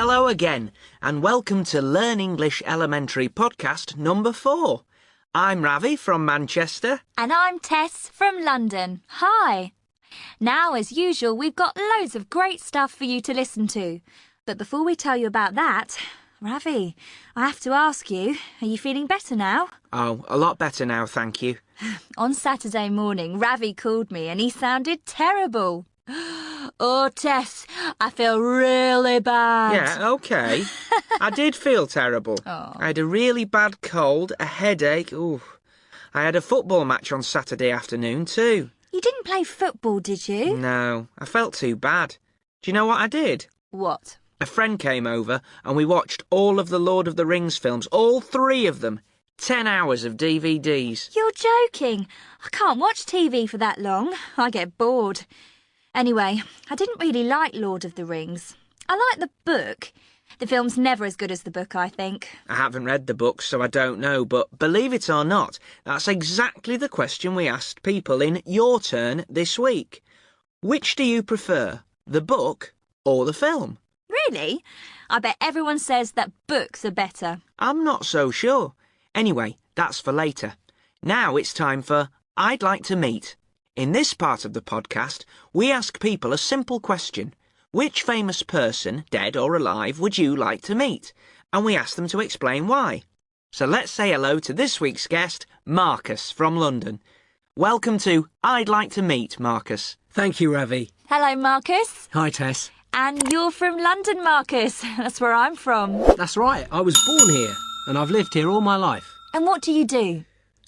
Hello again, and welcome to Learn English Elementary podcast number 4. I'm Ravi from Manchester. And I'm Tess from London. Hi. Now, as usual, we've got loads of great stuff for you to listen to. But before we tell you about that, Ravi, I have to ask you, are you feeling better now? Oh, a lot better now, thank you. On Saturday morning, Ravi called me and he sounded terrible. Oh, Tess, I feel really bad. Yeah, OK. I did feel terrible. Oh. I had a really bad cold, a headache. Ooh. I had a football match on Saturday afternoon too. You didn't play football, did you? No, I felt too bad. Do you know what I did? What? A friend came over and we watched all of the Lord of the Rings films, all 3 of them. 10 hours of DVDs. You're joking. I can't watch TV for that long. I get bored. Anyway, I didn't really like Lord of the Rings. I like the book. The film's never as good as the book, I think. I haven't read the book, so I don't know, but believe it or not, that's exactly the question we asked people in Your Turn this week. Which do you prefer, the book or the film? Really? I bet everyone says that books are better. I'm not so sure. Anyway, that's for later. Now it's time for I'd Like to Meet. In this part of the podcast, we ask people a simple question. Which famous person, dead or alive, would you like to meet? And we ask them to explain why. So let's say hello to this week's guest, Marcus from London. Welcome to I'd Like to Meet, Marcus. Thank you, Ravi. Hello, Marcus. Hi, Tess. And you're from London, Marcus. That's where I'm from. That's right, I was born here, and I've lived here all my life. And what do you do?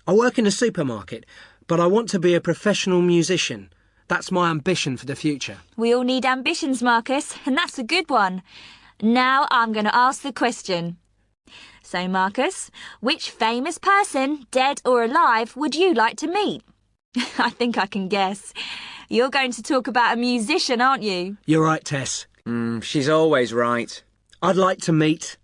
I work in a supermarket, but I want to be a professional musician. That's my ambition for the future. We all need ambitions, Marcus, and that's a good one. Now I'm going to ask the question. So, Marcus, which famous person, dead or alive, would you like to meet? I think I can guess. You're going to talk about a musician, aren't you? You're right, Tess. She's always right. I'd like to meet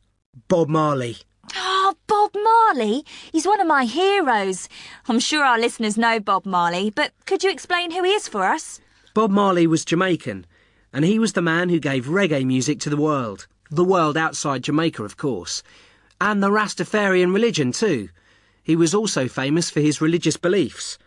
Bob Marley. Oh, Bob Marley? He's one of my heroes. I'm sure our listeners know Bob Marley, but could you explain who he is for us? Bob Marley was Jamaican, and he was the man who gave reggae music to the world. The world outside Jamaica, of course. And the Rastafarian religion, too. He was also famous for his religious beliefs.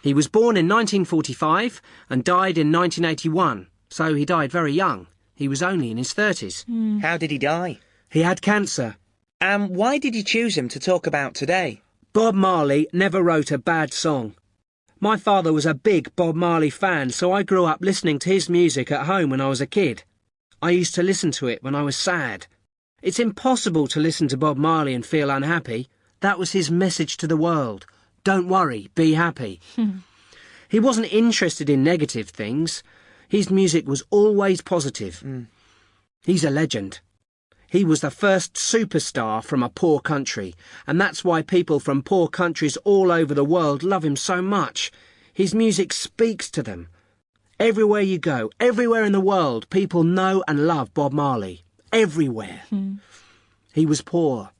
He was born in 1945 and died in 1981, so he died very young. He was only in his 30s. How did he die? He had cancer. And why did you choose him to talk about today? Bob Marley never wrote a bad song. My father was a big Bob Marley fan, so I grew up listening to his music at home when I was a kid. I used to listen to it when I was sad. It's impossible to listen to Bob Marley and feel unhappy. That was his message to the world. Don't worry, be happy. He wasn't interested in negative things. His music was always positive. He's a legend. He was the first superstar from a poor country, and that's why people from poor countries all over the world love him so much. His music speaks to them. Everywhere you go, everywhere in the world, people know and love Bob Marley. Everywhere. He was poor.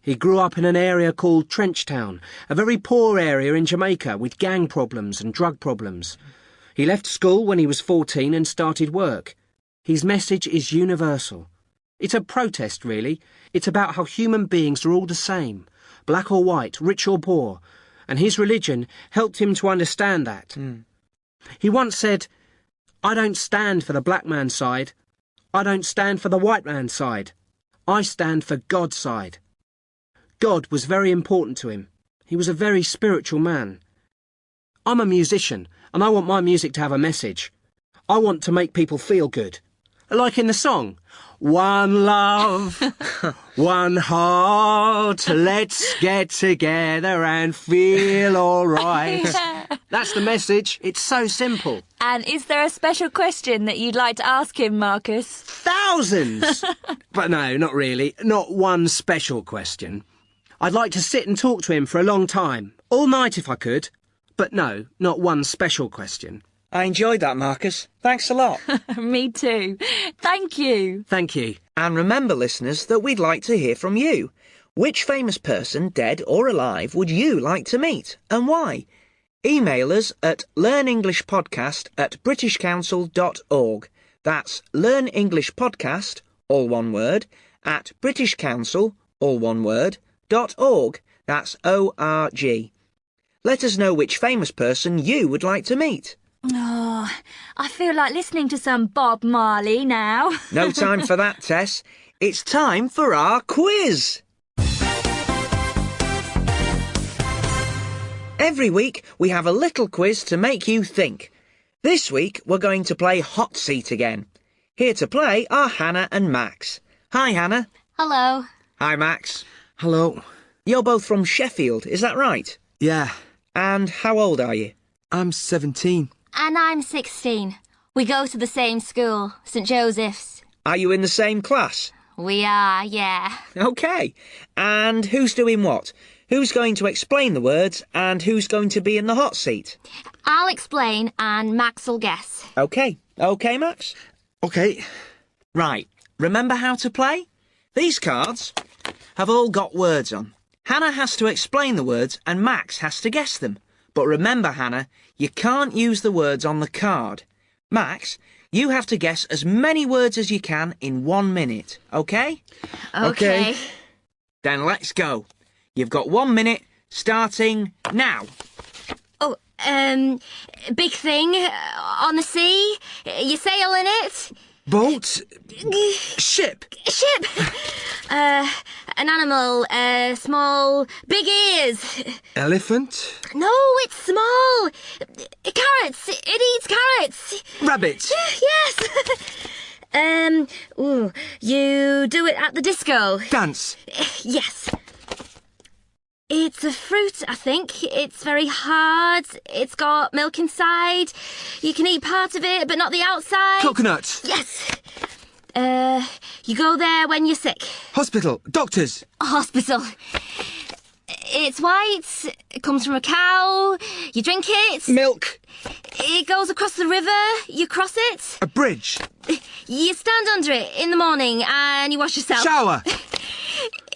He grew up in an area called Trenchtown, a very poor area in Jamaica with gang problems and drug problems. He left school when he was 14 and started work. His message is universal. It's a protest, really. It's about how human beings are all the same, black or white, rich or poor, and his religion helped him to understand that. He once said, "I don't stand for the black man's side. I don't stand for the white man's side. I stand for God's side." God was very important to him. He was a very spiritual man. I'm a musician, and I want my music to have a message. I want to make people feel good. Like in the song, "One love, one heart, let's get together and feel all right." That's the message. It's so simple. And is there a special question that you'd like to ask him, Marcus? Thousands! But no, not really. Not one special question. I'd like to sit and talk to him for a long time. All night if I could. But no, not one special question. I enjoyed that, Marcus. Thanks a lot. Me too. Thank you. Thank you. And remember, listeners, that we'd like to hear from you. Which famous person, dead or alive, would you like to meet, and why? Email us at learnenglishpodcast@britishcouncil.org. That's learnenglishpodcast, all one word, at britishcouncil, all one word, .org. That's O-R-G. Let us know which famous person you would like to meet. Oh, I feel like listening to some Bob Marley now. No time for that, Tess. It's time for our quiz. Every week we have a little quiz to make you think. This week we're going to play Hot Seat again. Here to play are Hannah and Max. Hi, Hannah. Hello. Hi, Max. Hello. You're both from Sheffield, is that right? Yeah, And how old are you? I'm 17. And I'm 16. We go to the same school, St Joseph's. Are you in the same class? We are, yeah. OK. And who's doing what? Who's going to explain the words and who's going to be in the hot seat? I'll explain and Max will guess. OK. OK, Max? OK. Right. Remember how to play? These cards have all got words on. Hannah has to explain the words and Max has to guess them. But remember, Hannah, you can't use the words on the card. Max, you have to guess as many words as you can in 1 minute, OK? Okay. Then let's go. You've got 1 minute, starting now. Oh, big thing on the sea. You sail in it. Boat. Ship. Ship. An animal. Small. Big ears. Elephant. No, it's small. Carrots. It eats carrots. Rabbit. Yes. Ooh, you do it at the disco. Dance. Yes. It's a fruit, I think. It's very hard. It's got milk inside. You can eat part of it, but not the outside. Coconut. Yes. You go there when you're sick. Hospital. Doctors. Hospital. It's white. It comes from a cow. You drink it. Milk. It goes across the river. You cross it. A bridge. You stand under it in the morning and you wash yourself. Shower.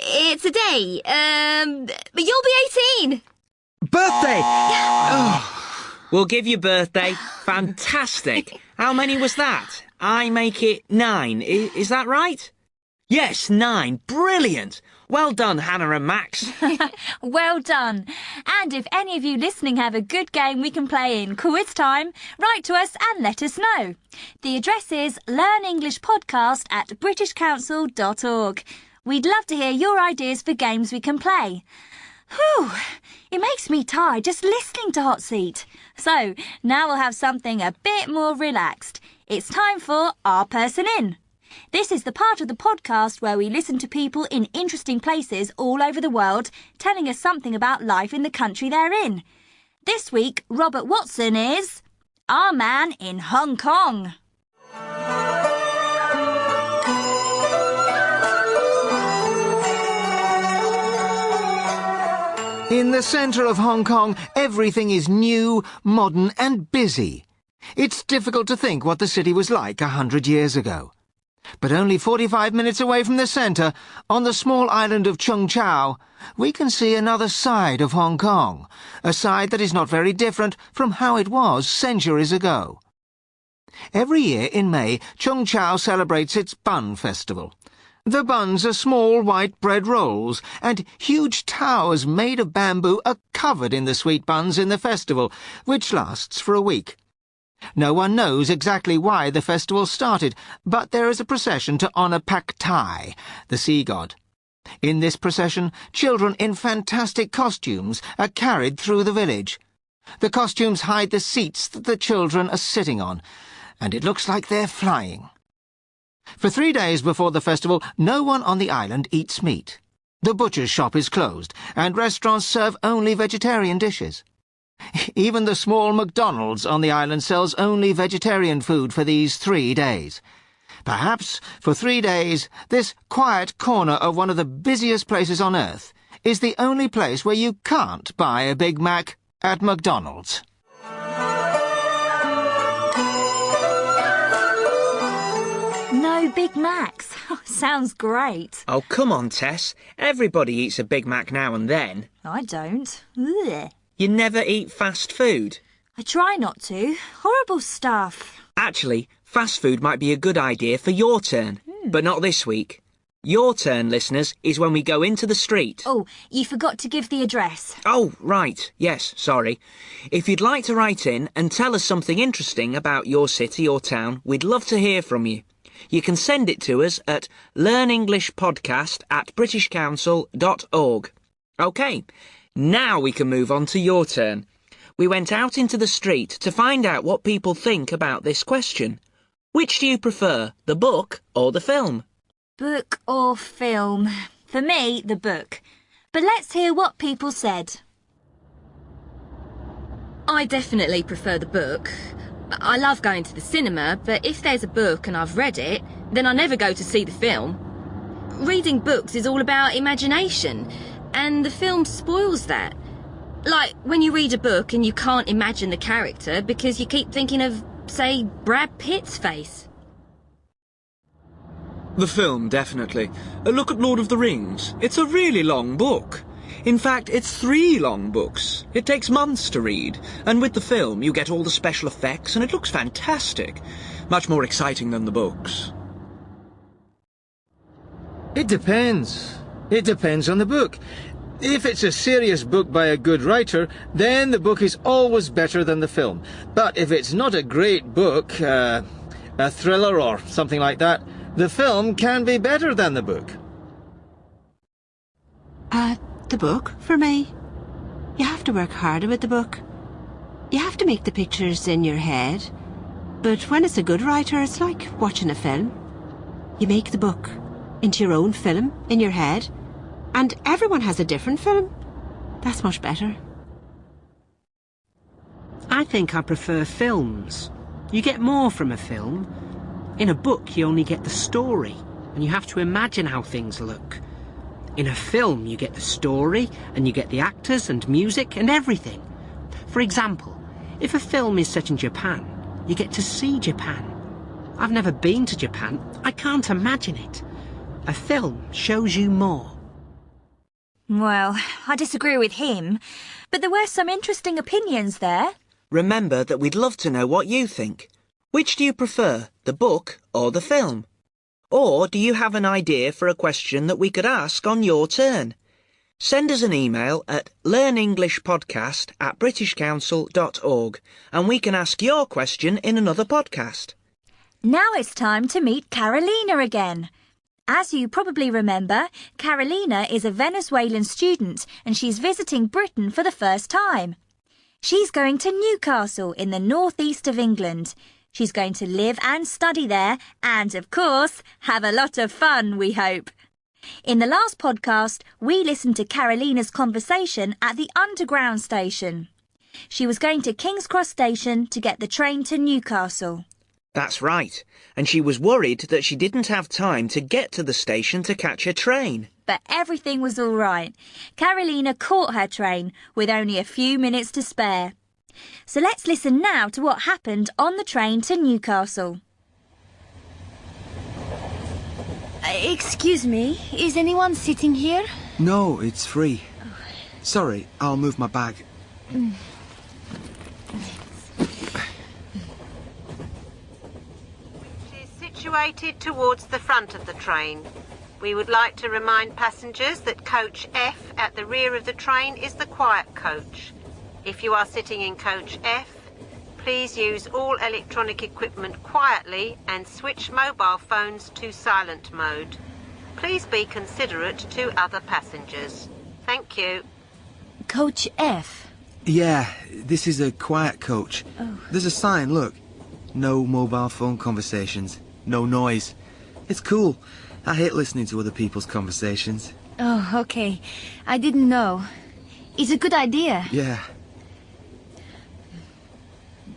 It's a day. But you'll be 18. Birthday. We'll give you birthday. Fantastic. How many was that? I make it 9. Is that right? Yes, 9. Brilliant. Well done, Hannah and Max. Well done. And if any of you listening have a good game we can play in quiz time, write to us and let us know. The address is learnenglishpodcast@britishcouncil.org. We'd love to hear your ideas for games we can play. Whew, it makes me tired just listening to Hot Seat. So, now we'll have something a bit more relaxed. It's time for Our Person In. This is the part of the podcast where we listen to people in interesting places all over the world telling us something about life in the country they're in. This week, Robert Watson is our man in Hong Kong. In the centre of Hong Kong, everything is new, modern and busy. It's difficult to think what the city was like 100 years ago. But only 45 minutes away from the centre, on the small island of Chung Chau, we can see another side of Hong Kong, a side that is not very different from how it was centuries ago. Every year in May, Chung Chau celebrates its Bun Festival. The buns are small white bread rolls, and huge towers made of bamboo are covered in the sweet buns in the festival, which lasts for a week. No one knows exactly why the festival started, but there is a procession to honour Pak Tai, the sea god. In this procession, children in fantastic costumes are carried through the village. The costumes hide the seats that the children are sitting on, and it looks like they're flying. For 3 days before the festival, no one on the island eats meat. The butcher's shop is closed, and restaurants serve only vegetarian dishes. Even the small McDonald's on the island sells only vegetarian food for these 3 days. Perhaps, for 3 days, this quiet corner of one of the busiest places on earth is the only place where you can't buy a Big Mac at McDonald's. No Big Macs. Sounds great. Oh, come on, Tess. Everybody eats a Big Mac now and then. I don't. Ugh. You never eat fast food. I try not to. Horrible stuff. Actually, fast food might be a good idea for your turn. But not this week. Your turn, listeners, is when we go into the street. Oh, you forgot to give the address. Oh, right. Yes, sorry. If you'd like to write in and tell us something interesting about your city or town, we'd love to hear from you. You can send it to us at learnenglishpodcast@britishcouncil.org. OK, now we can move on to your turn. We went out into the street to find out what people think about this question. Which do you prefer, the book or the film? Book or film? For me, the book. But let's hear what people said. I definitely prefer the book. I love going to the cinema, but if there's a book and I've read it, then I never go to see the film. Reading books is all about imagination, and the film spoils that. Like when you read a book and you can't imagine the character because you keep thinking of, say, Brad Pitt's face. The film, definitely. Look at Lord of the Rings. It's a really long book. In fact, it's 3 long books. It takes months to read. And with the film, you get all the special effects and it looks fantastic. Much more exciting than the books. It depends. It depends on the book. If it's a serious book by a good writer, then the book is always better than the film. But if it's not a great book, a thriller or something like that, the film can be better than the book. The book, for me. You have to work harder with the book. You have to make the pictures in your head. But when it's a good writer, it's like watching a film. You make the book into your own film in your head, and everyone has a different film. That's much better. I think I prefer films. You get more from a film. In a book, you only get the story, and you have to imagine how things look. In a film, you get the story, and you get the actors and music and everything. For example, if a film is set in Japan, you get to see Japan. I've never been to Japan. I can't imagine it. A film shows you more. Well, I disagree with him, but there were some interesting opinions there. Remember that we'd love to know what you think. Which do you prefer, the book or the film? Or do you have an idea for a question that we could ask on your turn? Send us an email at learnenglishpodcast@britishcouncil.org and we can ask your question in another podcast. Now it's time to meet Carolina again. As you probably remember, Carolina is a Venezuelan student and she's visiting Britain for the first time. She's going to Newcastle in the northeast of England. She's going to live and study there and, of course, have a lot of fun, we hope. In the last podcast, we listened to Carolina's conversation at the Underground station. She was going to King's Cross Station to get the train to Newcastle. That's right, and she was worried that she didn't have time to get to the station to catch her train. But everything was all right. Carolina caught her train with only a few minutes to spare. So let's listen now to what happened on the train to Newcastle. Excuse me, is anyone sitting here? No, it's free. Sorry, I'll move my bag. It is situated towards the front of the train. We would like to remind passengers that coach F at the rear of the train is the quiet coach. If you are sitting in coach F, please use all electronic equipment quietly and switch mobile phones to silent mode. Please be considerate to other passengers. Thank you. Coach F? Yeah, this is a quiet coach. Oh. There's a sign, look. No mobile phone conversations. No noise. It's cool. I hate listening to other people's conversations. Oh, okay. I didn't know. It's a good idea. Yeah.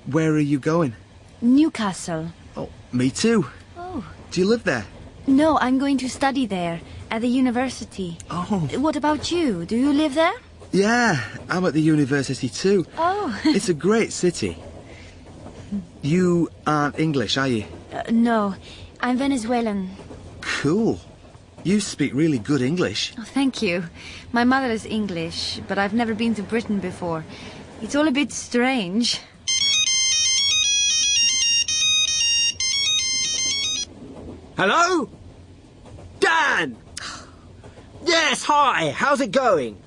Where are you going? Newcastle. Oh, me too. Oh. Do you live there? No, I'm going to study there, at the university. Oh. What about you? Do you live there? Yeah, I'm at the university too. Oh. It's a great city. You aren't English, are you? No, I'm Venezuelan. Cool. You speak really good English. Oh, thank you. My mother is English, but I've never been to Britain before. It's all a bit strange. Hello? Dan! Yes, hi, how's it going?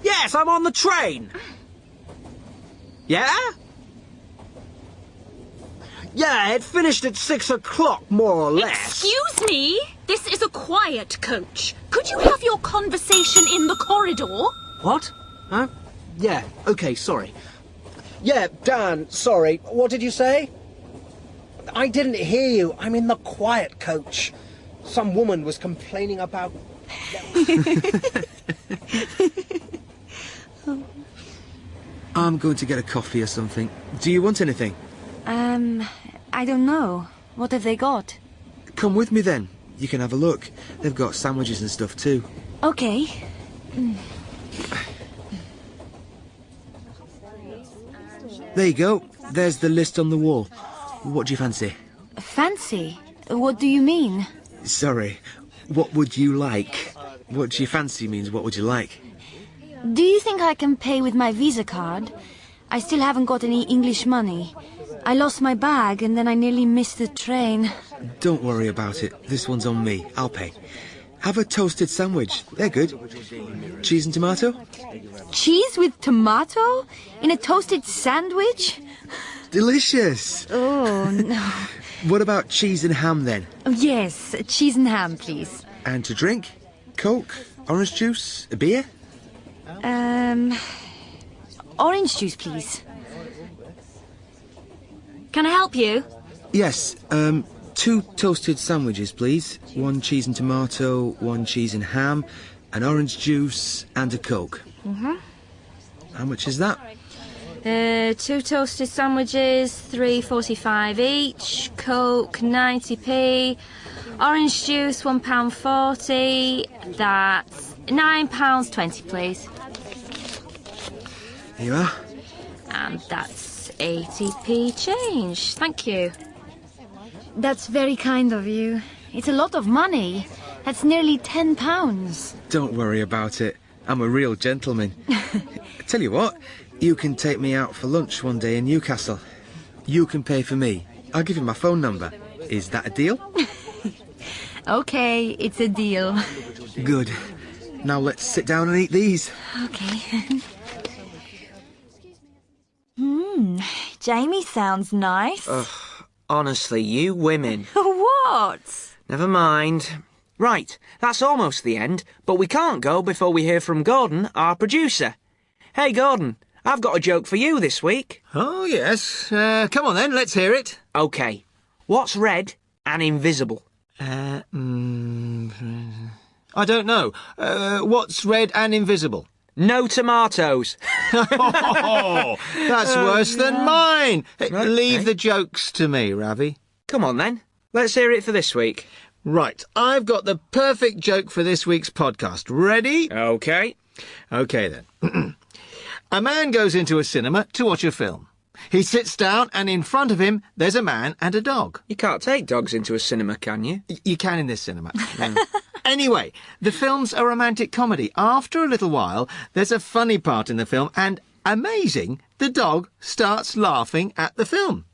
Yes, I'm on the train. Yeah? Yeah, it finished at 6 o'clock, more or less. Excuse me? This is a quiet coach. Could you have your conversation in the corridor? What? Huh? Yeah, okay, sorry. Yeah, Dan, sorry. What did you say? I didn't hear you. I'm in the quiet coach. Some woman was complaining about... I'm going to get a coffee or something. Do you want anything? I don't know. What have they got? Come with me then. You can have a look. They've got sandwiches and stuff too. Okay. There you go. There's the list on the wall. What do you fancy? Fancy? What do you mean? Sorry. What would you like? What do you fancy means what would you like? Do you think I can pay with my Visa card? I still haven't got any English money. I lost my bag and then I nearly missed the train. Don't worry about it. This one's on me. I'll pay. Have a toasted sandwich. They're good. Cheese and tomato? Cheese with tomato? In a toasted sandwich? Delicious. Oh, no. What about cheese and ham then? Oh, yes, cheese and ham, please. And to drink? Coke? Orange juice? A beer? Orange juice, please. Can I help you? Yes. 2 toasted sandwiches, please. 1 cheese and tomato, 1 cheese and ham, an orange juice and a Coke. Mm-hmm. How much is that? 2 toasted sandwiches, £3.45 each. Coke, 90p. Orange juice, £1.40. That's £9.20, please. Here you are. And that's 80p change. Thank you. That's very kind of you. It's a lot of money. That's nearly £10. Don't worry about it. I'm a real gentleman. Tell you what, you can take me out for lunch one day in Newcastle. You can pay for me. I'll give you my phone number. Is that a deal? Okay, it's a deal. Good. Now let's sit down and eat these. Okay. Jamie sounds nice. Honestly, you women. What? Never mind. Right, that's almost the end, but we can't go before we hear from Gordon, our producer. Hey, Gordon, I've got a joke for you this week. Oh, yes. Come on then, let's hear it. OK. What's red and invisible? I don't know. What's red and invisible? No tomatoes. Oh, that's worse than mine. Hey, Okay. leave the jokes to me, Ravi. Come on, then. Let's hear it for this week. Right, I've got the perfect joke for this week's podcast. Ready? OK. OK, then. A man goes into a cinema to watch a film. He sits down and in front of him there's a man and a dog. You can't take dogs into a cinema, can you? You can in this cinema. Anyway, the film's a romantic comedy. After a little while, there's a funny part in the film and, amazing, the dog starts laughing at the film.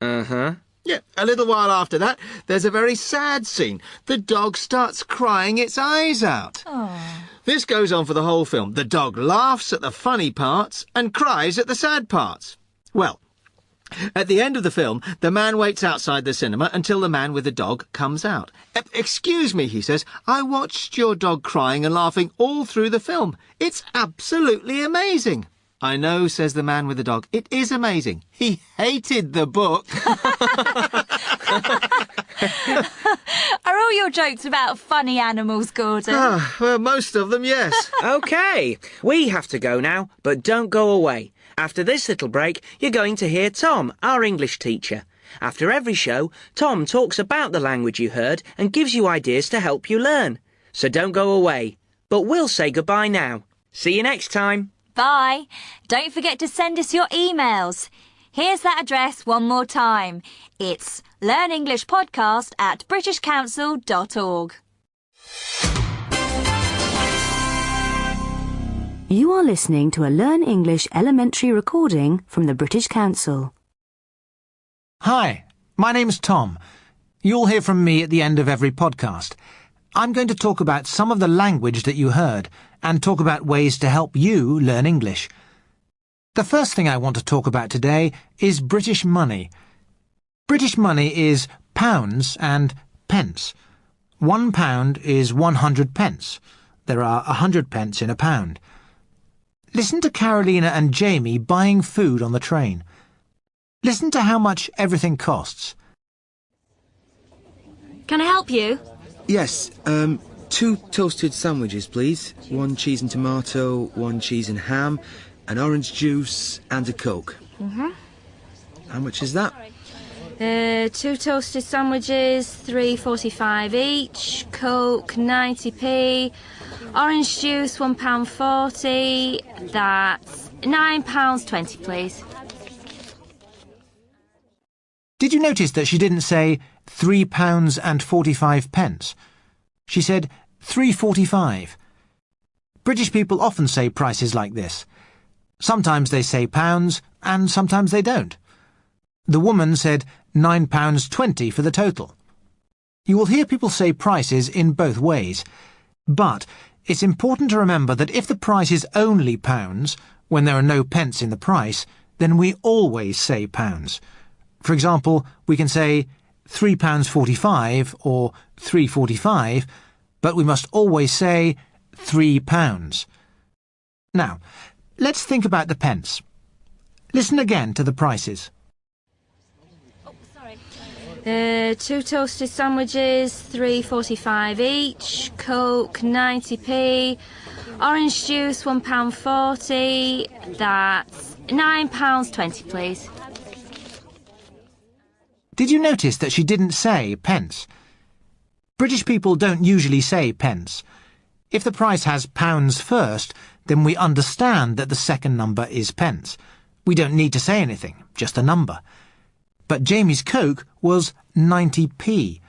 Uh-huh. Yeah, a little while after that, there's a very sad scene. The dog starts crying its eyes out. This goes on for the whole film. The dog laughs at the funny parts and cries at the sad parts. Well, at the end of the film, the man waits outside the cinema until the man with the dog comes out. Excuse me, he says, I watched your dog crying and laughing all through the film. It's absolutely amazing. I know, says the man with the dog. It is amazing. He hated the book. Are all your jokes about funny animals, Gordon? Well, most of them, yes. OK. We have to go now, but don't go away. After this little break, you're going to hear Tom, our English teacher. After every show, Tom talks about the language you heard and gives you ideas to help you learn. So don't go away. But we'll say goodbye now. See you next time. Bye. Don't forget to send us your emails. Here's that address one more time. It's learnenglishpodcast@britishcouncil.org. You are listening to a Learn English elementary recording from the British Council. Hi, my name's Tom. You'll hear from me at the end of every podcast. I'm going to talk about some of the language that you heard and talk about ways to help you learn English. The first thing I want to talk about today is British money. British money is pounds and pence. £1 is 100 pence. There are 100 pence in a pound. Listen to Carolina and Jamie buying food on the train. Listen to how much everything costs. Can I help you? Yes, 2 toasted sandwiches, please. 1 cheese and tomato, 1 cheese and ham, an orange juice and a Coke. How much is that? 2 toasted sandwiches, £3.45 each, Coke 90p, orange juice £1.40, that's £9.20 please. Did you notice that she didn't say £3.45? She said £3.45. British people often say prices like this. Sometimes they say pounds and sometimes they don't. The woman said £9.20 for the total. You will hear people say prices in both ways, but it's important to remember that if the price is only pounds, when there are no pence in the price, then we always say pounds. For example, we can say £3.45 or £3.45, but we must always say £3. Now, let's think about the pence. Listen again to the prices. 2 toasted sandwiches, £3.45 each, Coke 90p, orange juice £1.40, that's £9.20 please. Did you notice that she didn't say pence? British people don't usually say pence. If the price has pounds first, then we understand that the second number is pence. We don't need to say anything, just a number. But Jamie's Coke was 90p.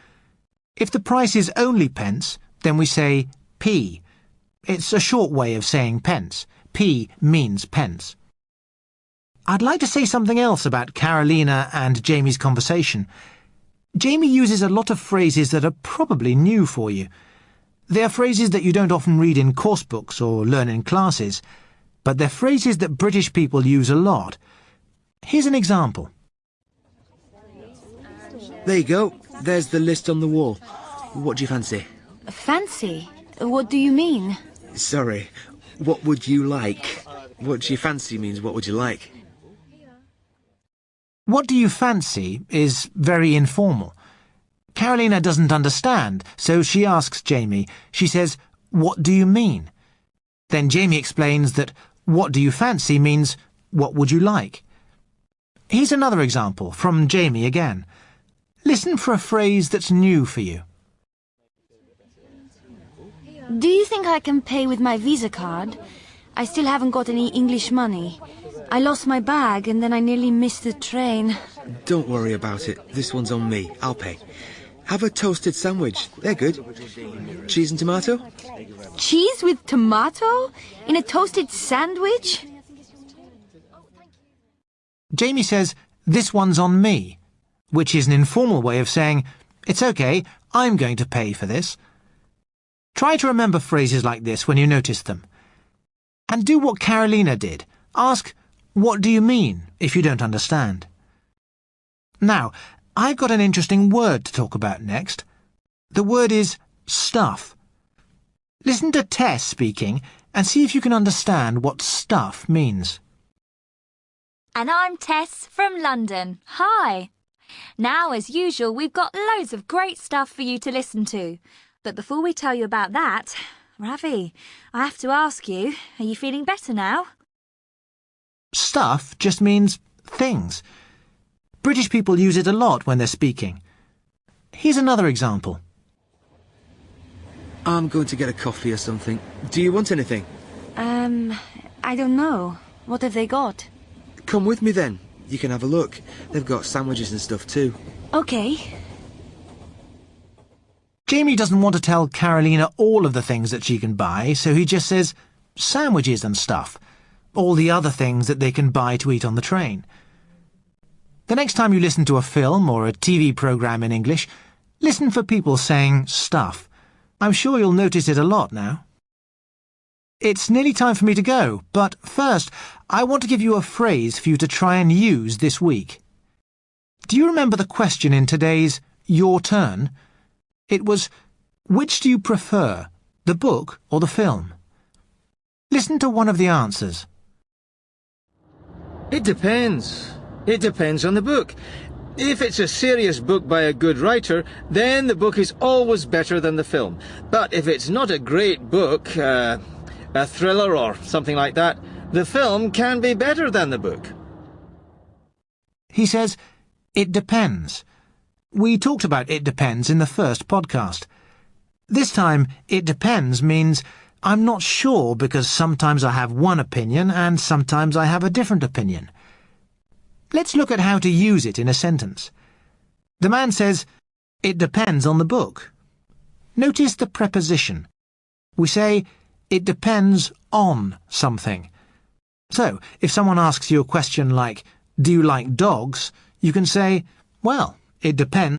If the price is only pence, then we say p. It's a short way of saying pence. P means pence. I'd like to say something else about Carolina and Jamie's conversation. Jamie uses a lot of phrases that are probably new for you. They are phrases that you don't often read in course books or learn in classes, but they're phrases that British people use a lot. Here's an example. There you go. There's the list on the wall. What do you fancy? Fancy? What do you mean? Sorry. What would you like? What do you fancy means what would you like? What do you fancy is very informal. Carolina doesn't understand, so she asks Jamie. She says, "What do you mean?" Then Jamie explains that what do you fancy means what would you like. Here's another example from Jamie again. Listen for a phrase that's new for you. Do you think I can pay with my Visa card? I still haven't got any English money. I lost my bag and then I nearly missed the train. Don't worry about it. This one's on me. I'll pay. Have a toasted sandwich. They're good. Cheese and tomato? Cheese with tomato? In a toasted sandwich? Jamie says, "This one's on me," which is an informal way of saying, "It's okay, I'm going to pay for this." Try to remember phrases like this when you notice them. And do what Carolina did. Ask, "What do you mean?" if you don't understand. Now, I've got an interesting word to talk about next. The word is stuff. Listen to Tess speaking and see if you can understand what stuff means. And I'm Tess from London. Hi! Now, as usual, we've got loads of great stuff for you to listen to. But before we tell you about that, Ravi, I have to ask you, are you feeling better now? Stuff just means things. British people use it a lot when they're speaking. Here's another example. I'm going to get a coffee or something. Do you want anything? I don't know. What have they got? Come with me then. You can have a look. They've got sandwiches and stuff too. Okay. Jamie doesn't want to tell Carolina all of the things that she can buy, so he just says sandwiches and stuff. All the other things that they can buy to eat on the train. The next time you listen to a film or a TV programme in English, Listen for people saying stuff. I'm sure you'll notice it a lot now. It's nearly time for me to go, but first I want to give you a phrase for you to try and use this week. Do you remember the question in today's Your Turn? It was, which do you prefer, the book or the film? Listen to one of the answers. It depends. It depends on the book. If it's a serious book by a good writer, then the book is always better than the film. But if it's not a great book, a thriller or something like that, the film can be better than the book. He says, it depends. We talked about it depends in the first podcast. This time, it depends means I'm not sure because sometimes I have one opinion and sometimes I have a different opinion. Let's look at how to use it in a sentence. The man says, it depends on the book. Notice the preposition. We say, it depends on something. So, if someone asks you a question like, do you like dogs? You can say, well, it depends.